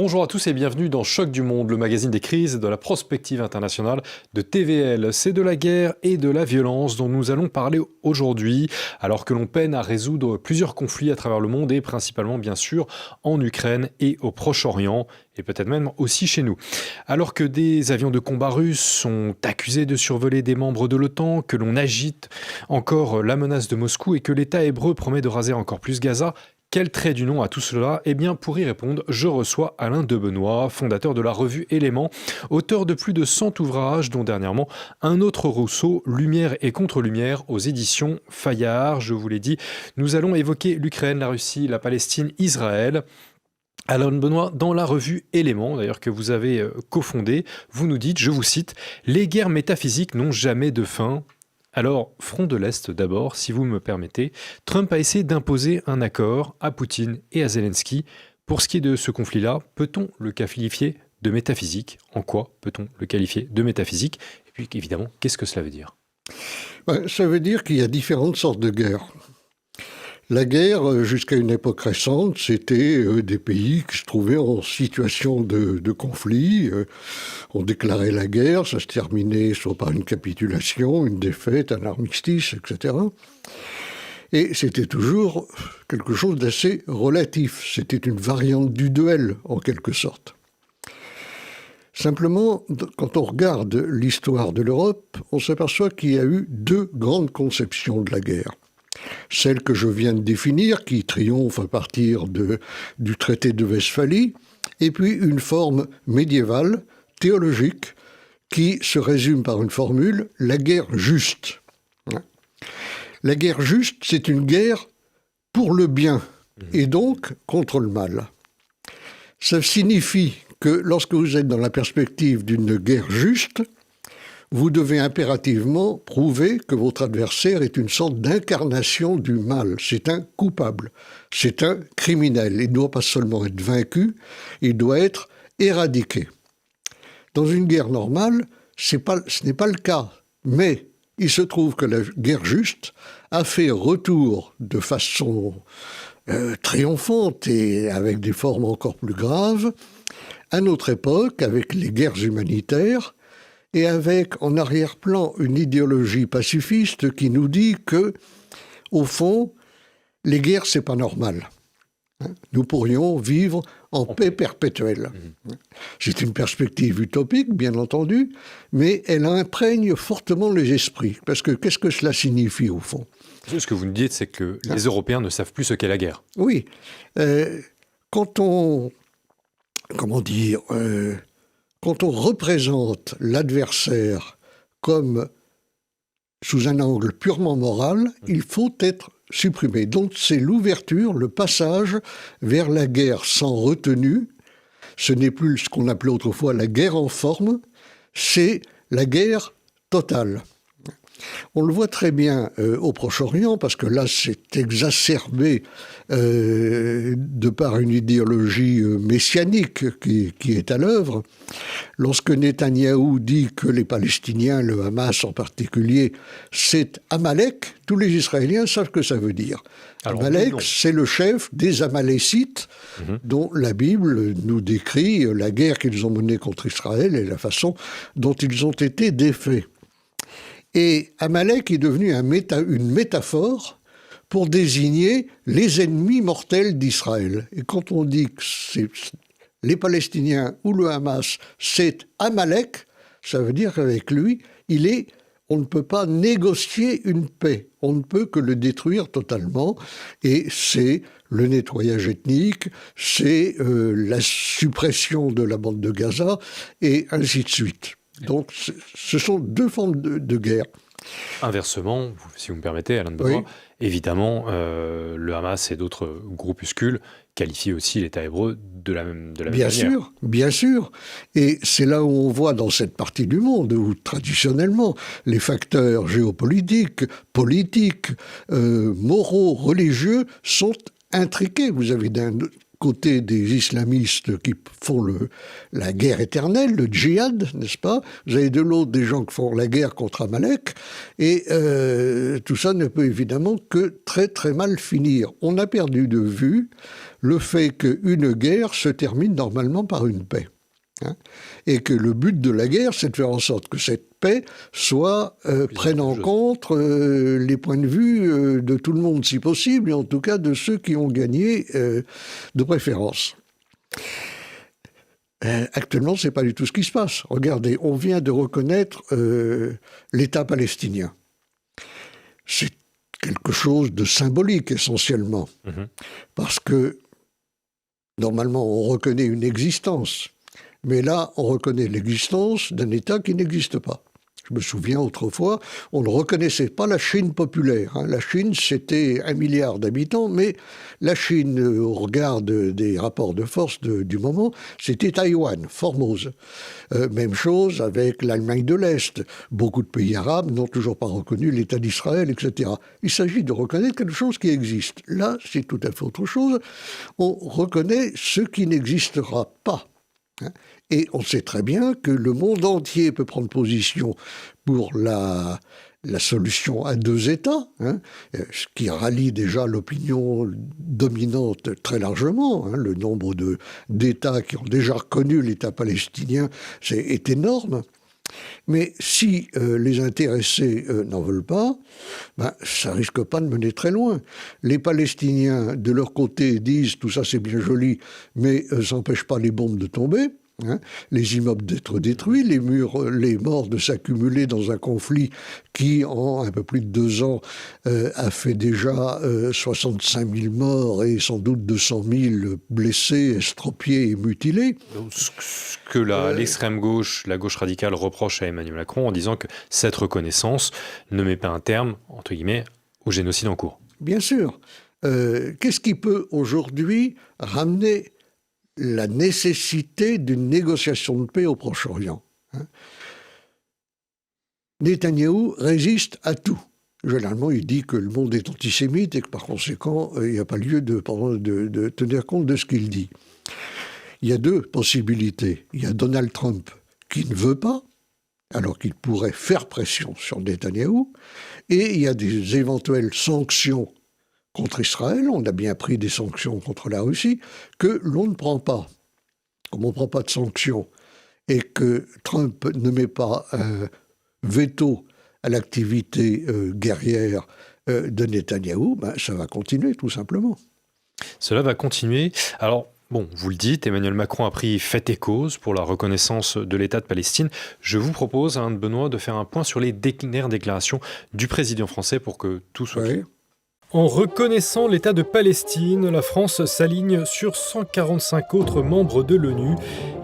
Bonjour à tous et bienvenue dans Choc du Monde, le magazine des crises et de la prospective internationale de TVL. C'est de la guerre et de la violence dont nous allons parler aujourd'hui, alors que l'on peine à résoudre plusieurs conflits à travers le monde et principalement bien sûr en Ukraine et au Proche-Orient, et peut-être même aussi chez nous. Alors que des avions de combat russes sont accusés de survoler des membres de l'OTAN, que l'on agite encore la menace de Moscou et que l'État hébreu promet de raser encore plus Gaza, quel trait d'union à tout cela? Eh bien, pour y répondre, je reçois Alain Debenoy, fondateur de la revue Éléments, auteur de plus de 100 ouvrages, dont dernièrement Un autre Rousseau, Lumière et contre-lumière, aux éditions Fayard. Je vous l'ai dit, nous allons évoquer l'Ukraine, la Russie, la Palestine, Israël. Alain Debenoy, dans la revue Éléments, d'ailleurs que vous avez cofondée, vous nous dites, je vous cite, « Les guerres métaphysiques n'ont jamais de fin ». Alors, front de l'Est d'abord, si vous me permettez, Trump a essayé d'imposer un accord à Poutine et à Zelensky. Pour ce qui est de ce conflit-là, peut-on le qualifier de métaphysique? En quoi peut-on le qualifier de métaphysique? Et puis évidemment, qu'est-ce que cela veut dire? Ça veut dire qu'il y a différentes sortes de guerres. La guerre, jusqu'à une époque récente, c'était des pays qui se trouvaient en situation de conflit. On déclarait la guerre, ça se terminait soit par une capitulation, une défaite, un armistice, etc. Et c'était toujours quelque chose d'assez relatif. C'était une variante du duel, en quelque sorte. Simplement, quand on regarde l'histoire de l'Europe, on s'aperçoit qu'il y a eu deux grandes conceptions de la guerre. Celle que je viens de définir, qui triomphe à partir du traité de Westphalie, et puis une forme médiévale, théologique, qui se résume par une formule, la guerre juste. La guerre juste, c'est une guerre pour le bien, et donc contre le mal. Ça signifie que lorsque vous êtes dans la perspective d'une guerre juste, vous devez impérativement prouver que votre adversaire est une sorte d'incarnation du mal. C'est un coupable, c'est un criminel. Il ne doit pas seulement être vaincu, il doit être éradiqué. Dans une guerre normale, ce n'est pas le cas. Mais il se trouve que la guerre juste a fait retour de façon triomphante et avec des formes encore plus graves à notre époque, avec les guerres humanitaires, et avec en arrière-plan une idéologie pacifiste qui nous dit que, au fond, les guerres, c'est pas normal. Nous pourrions vivre en paix perpétuelle. C'est une perspective utopique, bien entendu, mais elle imprègne fortement les esprits. Parce que qu'est-ce que cela signifie, au fond? Ce que vous nous dites, c'est que les Européens ne savent plus ce qu'est la guerre. Oui. Quand on représente l'adversaire comme sous un angle purement moral, il faut être supprimé. Donc c'est l'ouverture, le passage vers la guerre sans retenue. Ce n'est plus ce qu'on appelait autrefois la guerre en forme, c'est la guerre totale. On le voit très bien au Proche-Orient, parce que là, c'est exacerbé de par une idéologie messianique qui est à l'œuvre. Lorsque Netanyahou dit que les Palestiniens, le Hamas en particulier, c'est Amalek, tous les Israéliens savent ce que ça veut dire. Amalek, c'est le chef des Amalécites, dont la Bible nous décrit la guerre qu'ils ont menée contre Israël et la façon dont ils ont été défaits. Et Amalek est devenu une métaphore pour désigner les ennemis mortels d'Israël. Et quand on dit que c'est les Palestiniens ou le Hamas, c'est Amalek, ça veut dire qu'avec lui, on ne peut pas négocier une paix. On ne peut que le détruire totalement. Et c'est le nettoyage ethnique, c'est la suppression de la bande de Gaza, et ainsi de suite. Donc, ce sont deux formes de guerre. Inversement, si vous me permettez, Alain Debenoy, oui. Évidemment, le Hamas et d'autres groupuscules qualifient aussi l'État hébreu de la même manière. Bien sûr. Et c'est là où on voit dans cette partie du monde où, traditionnellement, les facteurs géopolitiques, politiques, moraux, religieux sont intriqués. Vous avez d'un côté des islamistes qui font la guerre éternelle, le djihad, n'est-ce pas? Vous avez de l'autre des gens qui font la guerre contre Amalek, et tout ça ne peut évidemment que très très mal finir. On a perdu de vue le fait qu'une guerre se termine normalement par une paix. Et que le but de la guerre, c'est de faire en sorte que cette paix prenne en compte les points de vue de tout le monde, si possible, et en tout cas de ceux qui ont gagné de préférence. Actuellement, ce n'est pas du tout ce qui se passe. Regardez, on vient de reconnaître l'État palestinien. C'est quelque chose de symbolique, essentiellement, parce que, normalement, on reconnaît une existence. Mais là, on reconnaît l'existence d'un État qui n'existe pas. Je me souviens autrefois, on ne reconnaissait pas la Chine populaire. La Chine, c'était 1 milliard d'habitants, mais la Chine, au regard des rapports de force du moment, c'était Taïwan, Formose. Même chose avec l'Allemagne de l'Est. Beaucoup de pays arabes n'ont toujours pas reconnu l'État d'Israël, etc. Il s'agit de reconnaître quelque chose qui existe. Là, c'est tout à fait autre chose. On reconnaît ce qui n'existera pas. Et on sait très bien que le monde entier peut prendre position pour la solution à 2 États, ce qui rallie déjà l'opinion dominante très largement. Le nombre d'États qui ont déjà reconnu l'État palestinien est énorme. Mais si les intéressés n'en veulent pas, ça risque pas de mener très loin. Les Palestiniens, de leur côté, disent « tout ça c'est bien joli, mais ça n'empêche pas les bombes de tomber ». Les immeubles d'être détruits, les morts de s'accumuler dans un conflit qui, en un peu plus de 2 ans, a fait déjà 65 000 morts et sans doute 200 000 blessés, estropiés et mutilés. Ce que l'extrême gauche, la gauche radicale, reproche à Emmanuel Macron en disant que cette reconnaissance ne met pas un terme, entre guillemets, au génocide en cours. Bien sûr. Qu'est-ce qui peut aujourd'hui ramener la nécessité d'une négociation de paix au Proche-Orient? Netanyahou résiste à tout. Généralement, il dit que le monde est antisémite et que par conséquent, il n'y a pas lieu de tenir compte de ce qu'il dit. Il y a 2 possibilités. Il y a Donald Trump qui ne veut pas, alors qu'il pourrait faire pression sur Netanyahou, et il y a des éventuelles sanctions contre Israël. On a bien pris des sanctions contre la Russie que l'on ne prend pas. Comme on ne prend pas de sanctions et que Trump ne met pas veto à l'activité guerrière de Netanyahou, ça va continuer tout simplement. Cela va continuer. Alors, bon, vous le dites, Emmanuel Macron a pris fait et cause pour la reconnaissance de l'État de Palestine. Je vous propose, Alain de Benoît, de faire un point sur les dernières déclarations du président français pour que tout soit clair. En reconnaissant l'État de Palestine, la France s'aligne sur 145 autres membres de l'ONU,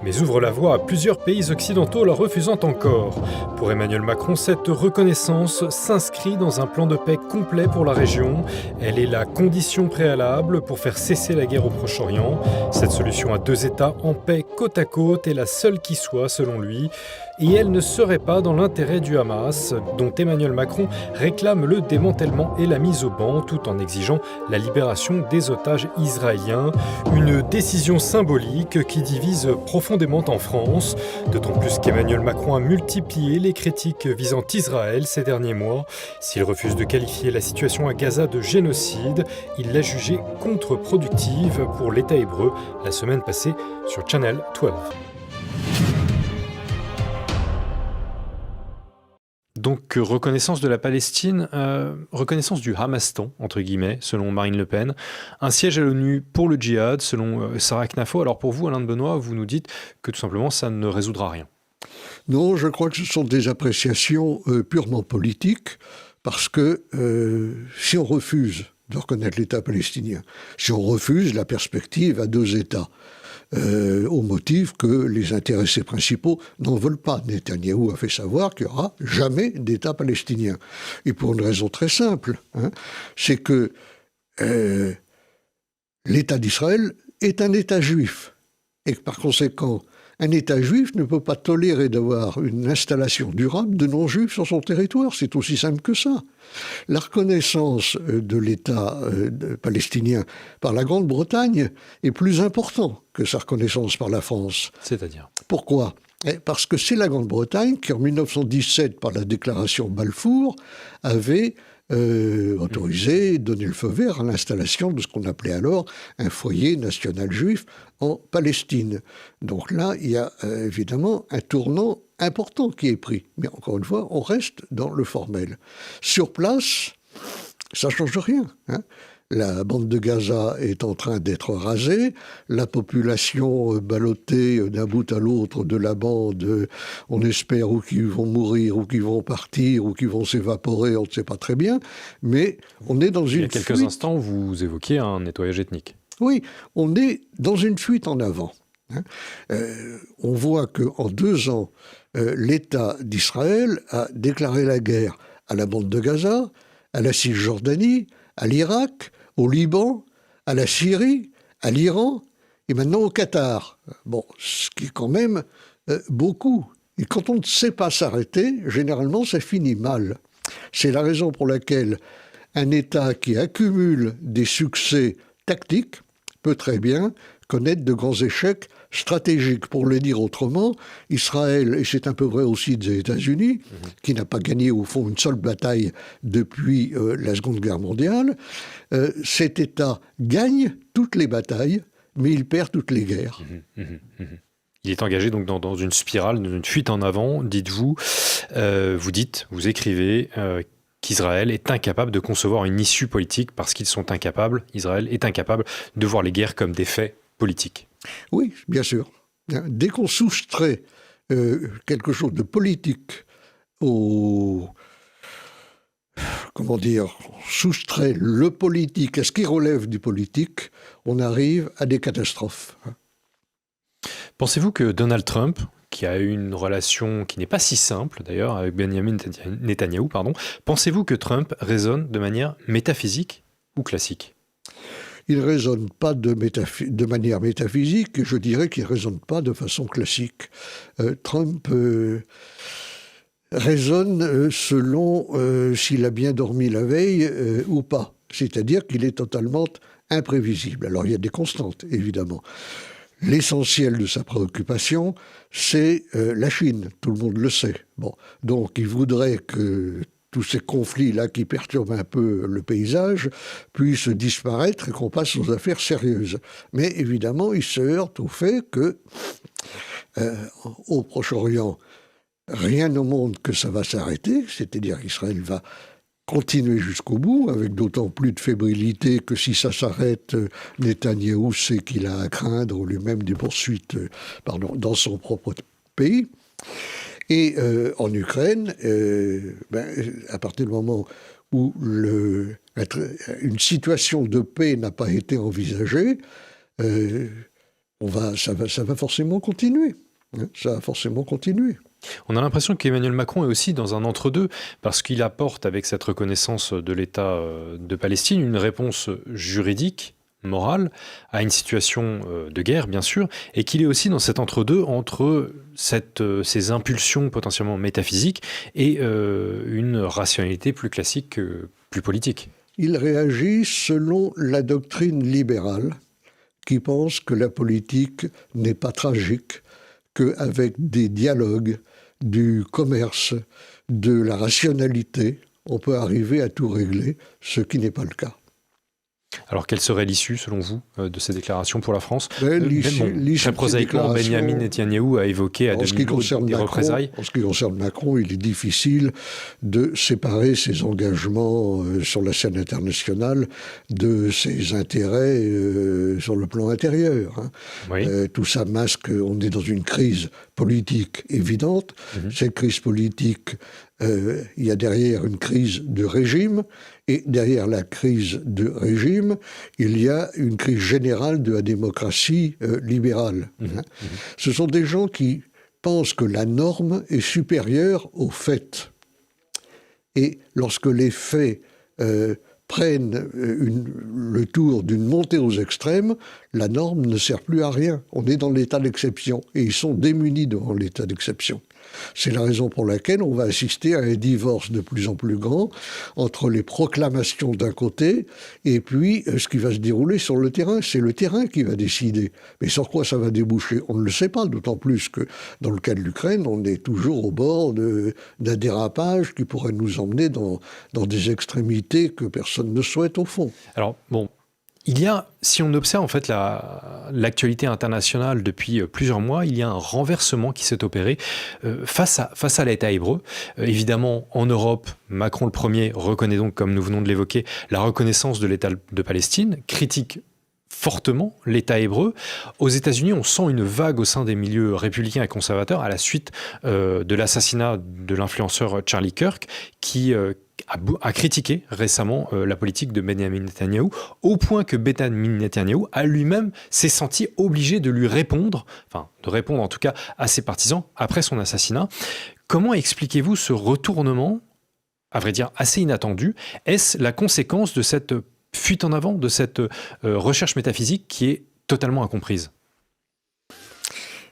mais ouvre la voie à plusieurs pays occidentaux la refusant encore. Pour Emmanuel Macron, cette reconnaissance s'inscrit dans un plan de paix complet pour la région. Elle est la condition préalable pour faire cesser la guerre au Proche-Orient. Cette solution à 2 États en paix côte à côte est la seule qui soit, selon lui. Et elle ne serait pas dans l'intérêt du Hamas, dont Emmanuel Macron réclame le démantèlement et la mise au ban, tout en exigeant la libération des otages israéliens. Une décision symbolique qui divise profondément en France, d'autant plus qu'Emmanuel Macron a multiplié les critiques visant Israël ces derniers mois. S'il refuse de qualifier la situation à Gaza de génocide, il l'a jugée contre-productive pour l'État hébreu la semaine passée sur Channel 12. Donc, reconnaissance de la Palestine, reconnaissance du Hamastan, entre guillemets, selon Marine Le Pen. Un siège à l'ONU pour le djihad, selon Sarah Knafo. Alors pour vous, Alain de Benoît, vous nous dites que tout simplement, ça ne résoudra rien. Non, je crois que ce sont des appréciations purement politiques, parce que si on refuse de reconnaître l'État palestinien, si on refuse la perspective à 2 États, au motif que les intéressés principaux n'en veulent pas. Netanyahou a fait savoir qu'il n'y aura jamais d'État palestinien. Et pour une raison très simple, c'est que l'État d'Israël est un État juif. Et que par conséquent, Un État juif ne peut pas tolérer d'avoir une installation durable de non-juifs sur son territoire. C'est aussi simple que ça. La reconnaissance de l'État palestinien par la Grande-Bretagne est plus importante que sa reconnaissance par la France. C'est-à-dire ? Pourquoi ? Parce que c'est la Grande-Bretagne qui, en 1917, par la déclaration Balfour, avait autorisé, donné le feu vert à l'installation de ce qu'on appelait alors un foyer national juif en Palestine. Donc là, il y a évidemment un tournant important qui est pris. Mais encore une fois, on reste dans le formel. Sur place, ça ne change rien, hein. La bande de Gaza est en train d'être rasée, la population ballottée d'un bout à l'autre de la bande, on espère ou qu'ils vont mourir, ou qu'ils vont partir, ou qu'ils vont s'évaporer, on ne sait pas très bien, mais on est dans une fuite. Il y a quelques instants, vous évoquiez un nettoyage ethnique. Oui, on est dans une fuite en avant. On voit qu'en 2 ans, l'État d'Israël a déclaré la guerre à la bande de Gaza, à la Cisjordanie, à l'Irak, au Liban, à la Syrie, à l'Iran et maintenant au Qatar. Bon, ce qui est quand même beaucoup. Et quand on ne sait pas s'arrêter, généralement, ça finit mal. C'est la raison pour laquelle un État qui accumule des succès tactiques peut très bien connaître de grands échecs stratégiques. Pour le dire autrement, Israël, et c'est un peu vrai aussi des États-Unis, qui n'a pas gagné au fond une seule bataille depuis la Seconde Guerre mondiale, cet État gagne toutes les batailles, mais il perd toutes les guerres. Il est engagé donc dans une spirale, dans une fuite en avant, dites-vous. Vous écrivez qu'Israël est incapable de concevoir une issue politique parce qu'ils sont incapables, Israël est incapable de voir les guerres comme des faits politiques. Oui, bien sûr. Dès qu'on soustrait quelque chose de politique soustrait le politique à ce qui relève du politique, on arrive à des catastrophes. Pensez-vous que Donald Trump, qui a eu une relation qui n'est pas si simple d'ailleurs avec Benjamin Netanyahou, pensez-vous que Trump raisonne de manière métaphysique ou classique ? Il ne raisonne pas de manière métaphysique, je dirais qu'il ne raisonne pas de façon classique. Trump raisonne selon s'il a bien dormi la veille ou pas. C'est-à-dire qu'il est totalement imprévisible. Alors il y a des constantes, évidemment. L'essentiel de sa préoccupation, c'est la Chine. Tout le monde le sait. Bon, donc il voudrait que tous ces conflits-là qui perturbent un peu le paysage puissent disparaître et qu'on passe aux affaires sérieuses. Mais évidemment, il se heurte au fait que, au Proche-Orient, rien au monde que ça va s'arrêter, c'est-à-dire qu'Israël va continuer jusqu'au bout, avec d'autant plus de fébrilité que si ça s'arrête, Netanyahou sait qu'il a à craindre lui-même des poursuites dans son propre pays. Et en Ukraine, à partir du moment où une situation de paix n'a pas été envisagée, ça va forcément continuer. Ça va forcément continuer. On a l'impression qu'Emmanuel Macron est aussi dans un entre-deux, parce qu'il apporte, avec cette reconnaissance de l'État de Palestine, une réponse juridique, morale, à une situation de guerre, bien sûr, et qu'il est aussi dans cet entre-deux entre ces impulsions potentiellement métaphysiques et une rationalité plus classique, plus politique. Il réagit selon la doctrine libérale, qui pense que la politique n'est pas tragique, qu'avec des dialogues, du commerce, de la rationalité, on peut arriver à tout régler, ce qui n'est pas le cas. Alors, quelle serait l'issue, selon vous, de ces déclarations pour la France ? L'issue très prosaïquement, Benjamin Netanyahou a évoqué à demi-mot des représailles. En ce qui concerne Macron, il est difficile de séparer ses engagements sur la scène internationale de ses intérêts sur le plan intérieur. Hein. Oui. Tout ça masque, on est dans une crise politique évidente. Cette crise politique, il y a derrière une crise de régime, et derrière la crise de régime, il y a une crise générale de la démocratie libérale. Ce sont des gens qui pensent que la norme est supérieure aux faits. Et lorsque les faits prennent le tour d'une montée aux extrêmes, la norme ne sert plus à rien. On est dans l'état d'exception et ils sont démunis devant l'état d'exception. C'est la raison pour laquelle on va assister à un divorce de plus en plus grand entre les proclamations d'un côté et puis ce qui va se dérouler sur le terrain. C'est le terrain qui va décider. Mais sur quoi ça va déboucher, on ne le sait pas, d'autant plus que dans le cas de l'Ukraine, on est toujours au bord d'un dérapage qui pourrait nous emmener dans des extrémités que personne ne souhaite au fond. Alors, bon, il y a, si on observe en fait l'actualité internationale depuis plusieurs mois, il y a un renversement qui s'est opéré face à l'État hébreu. Évidemment, en Europe, Macron le premier reconnaît donc, comme nous venons de l'évoquer, la reconnaissance de l'État de Palestine, critique fortement l'État hébreu. Aux États-Unis, on sent une vague au sein des milieux républicains et conservateurs à la suite de l'assassinat de l'influenceur Charlie Kirk, qui a critiqué récemment la politique de Benjamin Netanyahou, au point que Benjamin Netanyahou a lui-même s'est senti obligé de lui répondre, enfin de répondre en tout cas à ses partisans après son assassinat. Comment expliquez-vous ce retournement, à vrai dire assez inattendu? Est-ce la conséquence de cette fuite en avant, de cette recherche métaphysique qui est totalement incomprise?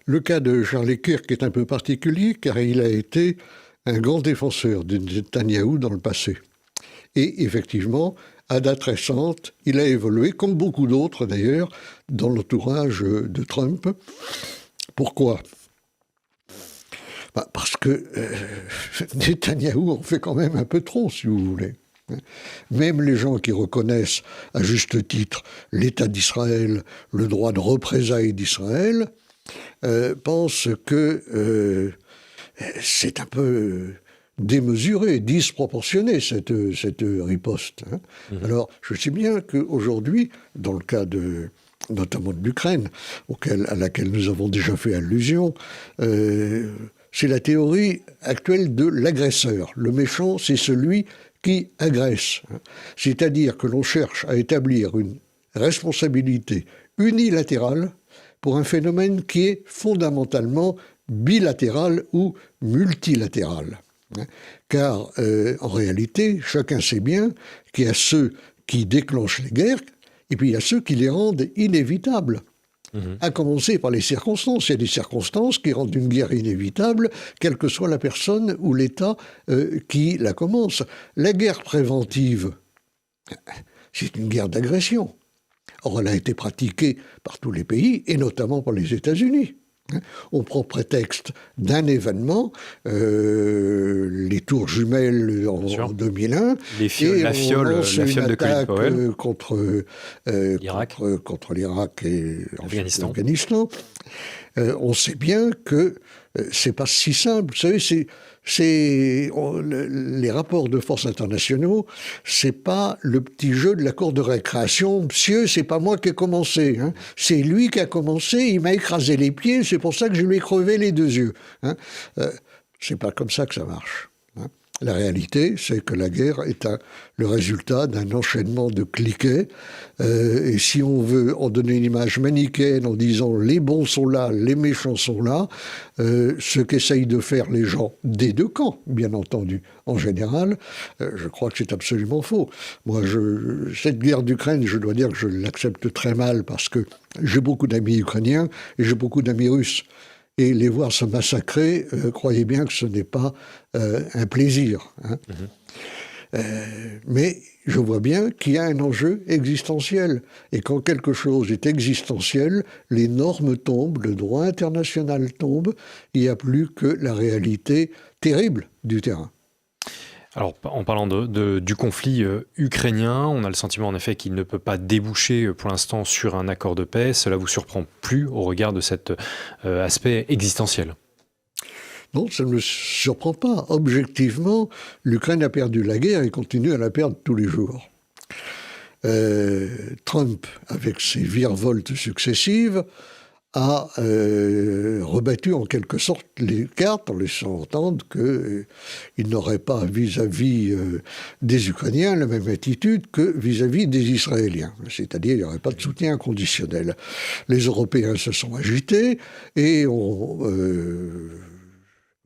Le cas de Charlie Kirk est un peu particulier car il a été un grand défenseur de Netanyahou dans le passé. Et effectivement, à date récente, il a évolué, comme beaucoup d'autres d'ailleurs, dans l'entourage de Trump. Pourquoi ? Parce que Netanyahou en fait quand même un peu trop, si vous voulez. Même les gens qui reconnaissent à juste titre l'État d'Israël, le droit de représailles d'Israël, pensent que c'est un peu démesuré, disproportionné cette riposte. Alors, je sais bien qu'aujourd'hui, dans le cas notamment de l'Ukraine, à laquelle nous avons déjà fait allusion, c'est la théorie actuelle de l'agresseur. Le méchant, c'est celui qui agresse. C'est-à-dire que l'on cherche à établir une responsabilité unilatérale pour un phénomène qui est fondamentalement bilatéral ou multilatéral. Car en réalité, chacun sait bien qu'il y a ceux qui déclenchent les guerres et puis il y a ceux qui les rendent inévitables. À commencer par les circonstances. Il y a des circonstances qui rendent une guerre inévitable, quelle que soit la personne ou l'État qui la commence. La guerre préventive, c'est une guerre d'agression. Or, elle a été pratiquée par tous les pays, et notamment par les États-Unis. On prend prétexte d'un événement, les tours jumelles en 2001, la fiole de Colin Powell contre l'Irak et l'Afghanistan. On sait bien que c'est pas si simple. Vous savez, les rapports de force internationaux, c'est pas le petit jeu de la cour de récréation. Monsieur, c'est pas moi qui ai commencé. C'est lui qui a commencé, il m'a écrasé les pieds, c'est pour ça que je lui ai crevé les 2 yeux. C'est pas comme ça que ça marche. La réalité, c'est que la guerre est le résultat d'un enchaînement de cliquets. Et si on veut en donner une image manichéenne en disant les bons sont là, les méchants sont là, ce qu'essayent de faire les gens des 2 camps, bien entendu, en général, je crois que c'est absolument faux. Moi, cette guerre d'Ukraine, je dois dire que je l'accepte très mal parce que j'ai beaucoup d'amis ukrainiens et j'ai beaucoup d'amis russes. Et les voir se massacrer, croyez bien que ce n'est pas un plaisir. Mais je vois bien qu'il y a un enjeu existentiel. Et quand quelque chose est existentiel, les normes tombent, le droit international tombe, il n'y a plus que la réalité terrible du terrain. Alors, en parlant du conflit ukrainien, on a le sentiment en effet qu'il ne peut pas déboucher pour l'instant sur un accord de paix. Cela vous surprend plus au regard de cet aspect existentiel? Non, ça ne me surprend pas. Objectivement, l'Ukraine a perdu la guerre et continue à la perdre tous les jours. Trump, avec ses virevoltes successives, a rebattu en quelque sorte les cartes en laissant entendre qu'il n'aurait pas vis-à-vis des Ukrainiens la même attitude que vis-à-vis des Israéliens. C'est-à-dire qu'il n'y aurait pas de soutien inconditionnel. Les Européens se sont agités et ont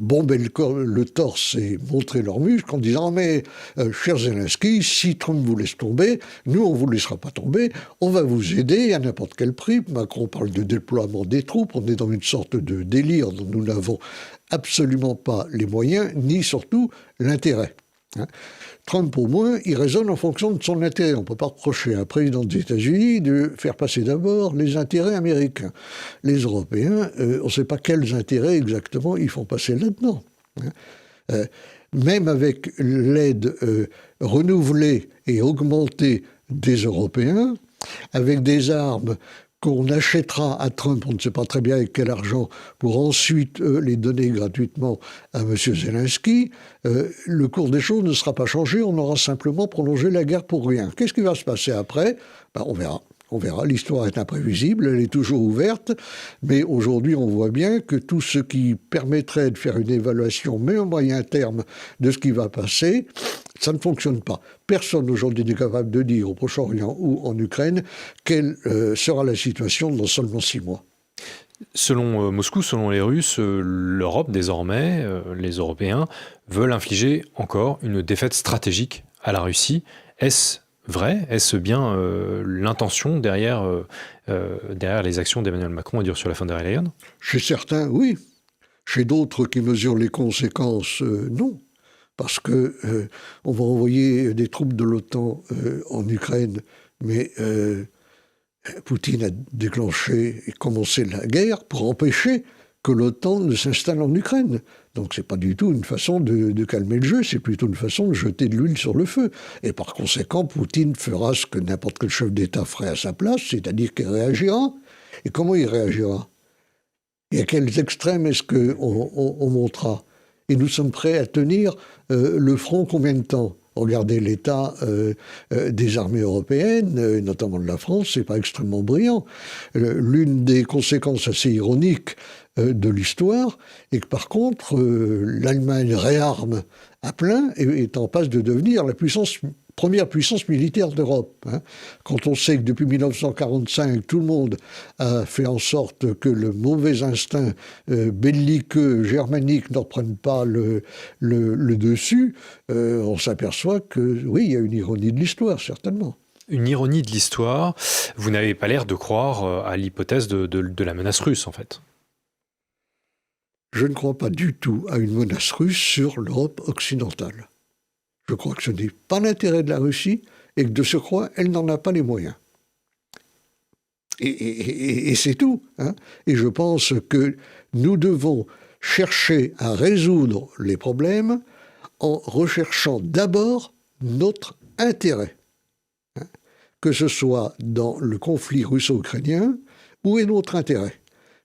bomber le torse et montrer leurs muscles en disant « Mais, cher Zelensky, si Trump vous laisse tomber, nous, on ne vous laissera pas tomber, on va vous aider à n'importe quel prix. » Macron parle de déploiement des troupes, on est dans une sorte de délire dont nous n'avons absolument pas les moyens, ni surtout l'intérêt. Trump, au moins, il raisonne en fonction de son intérêt. On ne peut pas reprocher à un président des États-Unis de faire passer d'abord les intérêts américains. Les Européens, on ne sait pas quels intérêts exactement ils font passer là-dedans. Même avec l'aide renouvelée et augmentée des Européens, avec des armes qu'on achètera à Trump, on ne sait pas très bien avec quel argent, pour ensuite les donner gratuitement à M. Zelensky, le cours des choses ne sera pas changé, on aura simplement prolongé la guerre pour rien. Qu'est-ce qui va se passer après ? On verra. On verra, l'histoire est imprévisible, elle est toujours ouverte, mais aujourd'hui on voit bien que tout ce qui permettrait de faire une évaluation, même à moyen terme, de ce qui va passer, ça ne fonctionne pas. Personne aujourd'hui n'est capable de dire au Proche-Orient ou en Ukraine quelle sera la situation dans seulement 6 mois. Selon Moscou, selon les Russes, l'Europe désormais, les Européens, veulent infliger encore une défaite stratégique à la Russie. Est-ce vrai ? Est-ce bien l'intention derrière les actions d'Emmanuel Macron et d'Ursula von der Leyen ? Chez certains, oui. Chez d'autres qui mesurent les conséquences, non. Parce que on va envoyer des troupes de l'OTAN en Ukraine, mais Poutine a déclenché et commencé la guerre pour empêcher que l'OTAN ne s'installe en Ukraine. Donc c'est pas du tout une façon de calmer le jeu, c'est plutôt une façon de jeter de l'huile sur le feu. Et par conséquent, Poutine fera ce que n'importe quel chef d'État ferait à sa place, c'est-à-dire qu'il réagira. Et comment il réagira ? Et à quels extrêmes est-ce qu'on montera ? Et nous sommes prêts à tenir le front combien de temps ? Regardez l'état des armées européennes, notamment de la France, c'est pas extrêmement brillant. L'une des conséquences assez ironiques de l'histoire est que par contre, l'Allemagne réarme à plein et est en passe de devenir la première puissance militaire d'Europe. Quand on sait que depuis 1945, tout le monde a fait en sorte que le mauvais instinct belliqueux germanique ne reprenne pas le dessus, on s'aperçoit que, oui, il y a une ironie de l'histoire, certainement. Une ironie de l'histoire. Vous n'avez pas l'air de croire à l'hypothèse de la menace russe, en fait. Je ne crois pas du tout à une menace russe sur l'Europe occidentale. Je crois que ce n'est pas l'intérêt de la Russie et que de surcroît, elle n'en a pas les moyens. Et c'est tout. Et je pense que nous devons chercher à résoudre les problèmes en recherchant d'abord notre intérêt. Que ce soit dans le conflit russo-ukrainien, où est notre intérêt ?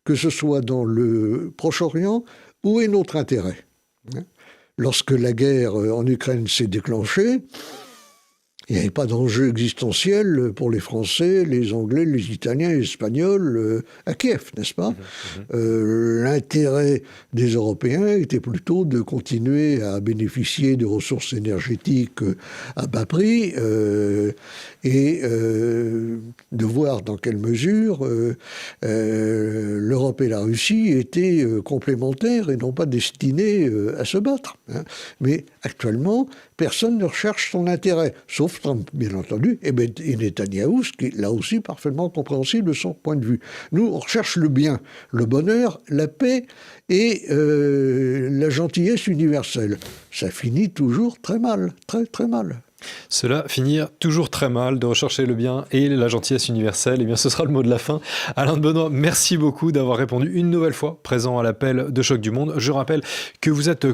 Que ce soit dans le Proche-Orient, où est notre intérêt ? Lorsque la guerre en Ukraine s'est déclenchée, il n'y avait pas d'enjeu existentiel pour les Français, les Anglais, les Italiens, les Espagnols à Kiev, n'est-ce pas ? L'intérêt des Européens était plutôt de continuer à bénéficier de ressources énergétiques à bas prix et de voir dans quelle mesure l'Europe et la Russie étaient complémentaires et non pas destinées à se battre. Mais actuellement, personne ne recherche son intérêt, sauf Trump, bien entendu, et Netanyahou, ce qui est là aussi parfaitement compréhensible de son point de vue. Nous, on recherche le bien, le bonheur, la paix et la gentillesse universelle. Ça finit toujours très mal, très très mal. Cela finir toujours très mal de rechercher le bien et la gentillesse universelle. Eh bien, ce sera le mot de la fin. Alain de Benoît, merci beaucoup d'avoir répondu une nouvelle fois présent à l'appel de Choc du Monde. Je rappelle que vous êtes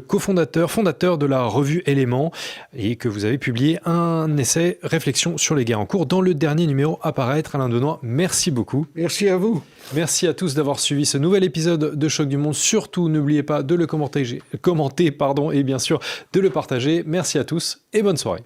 fondateur de la revue Éléments et que vous avez publié un essai Réflexion sur les guerres en cours dans le dernier numéro à paraître. Alain de Benoît, merci beaucoup. Merci à vous. Merci à tous d'avoir suivi ce nouvel épisode de Choc du Monde. Surtout, n'oubliez pas de le commenter et bien sûr de le partager. Merci à tous et bonne soirée.